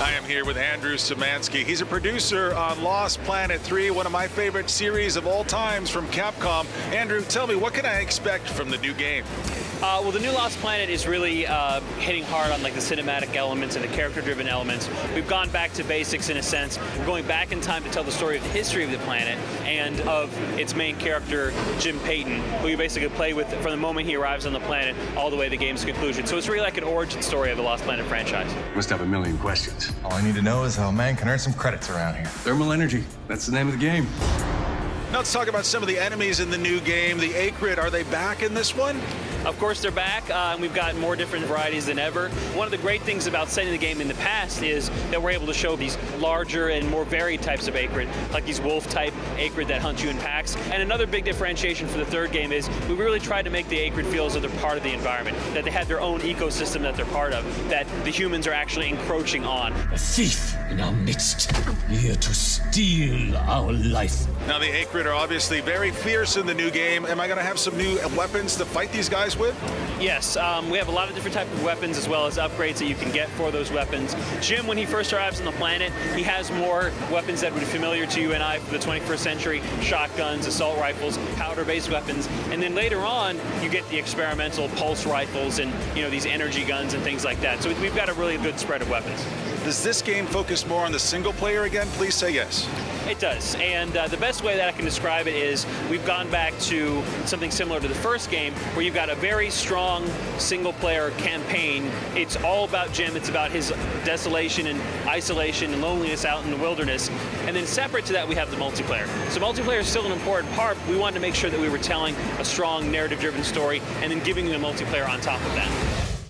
I am here with Andrew Szymanski. He's a producer on Lost Planet 3, one of my favorite series of all times from Capcom. Andrew, tell me, what can I expect from the new game? Well, the new Lost Planet is really hitting hard on like the cinematic elements and the character-driven elements. We've gone back to basics in a sense. We're going back in time to tell the story of the history of the planet and of its main character, Jim Payton, who you basically play with from the moment he arrives on the planet all the way to the game's conclusion. So it's really like an origin story of the Lost Planet franchise. Must have a million questions. All I need to know is how a man can earn some credits around here. Thermal energy. That's the name of the game. Now let's talk about some of the enemies in the new game. The Akrid, are they back in this one? Of course they're back, and we've got more different varieties than ever. One of the great things about setting the game in the past is that we're able to show these larger and more varied types of Akrid, like these wolf-type Akrid that hunt you in packs. And another big differentiation for the third game is we really tried to make the Akrid feel as though they're part of the environment, that they have their own ecosystem that they're part of, that the humans are actually encroaching on. A thief in our midst, here to steal our life. Now the Akrid are obviously very fierce in the new game. Am I going to have some new weapons to fight these guys with? Yes, we have a lot of different types of weapons as well as upgrades that you can get for those weapons. Jim, when he first arrives on the planet, he has more weapons that would be familiar to you and I from the 21st century, shotguns, assault rifles, powder-based weapons, and then later on, you get the experimental pulse rifles and these energy guns and things like that. So we've got a really good spread of weapons. Does this game focus more on the single player again? Please say yes. It does, and the best way that I can describe it is we've gone back to something similar to the first game where you've got a very strong single-player campaign. It's all about Jim. It's about his desolation and isolation and loneliness out in the wilderness. And then separate to that, we have the multiplayer. So multiplayer is still an important part. We wanted to make sure that we were telling a strong narrative-driven story and then giving you a multiplayer on top of that.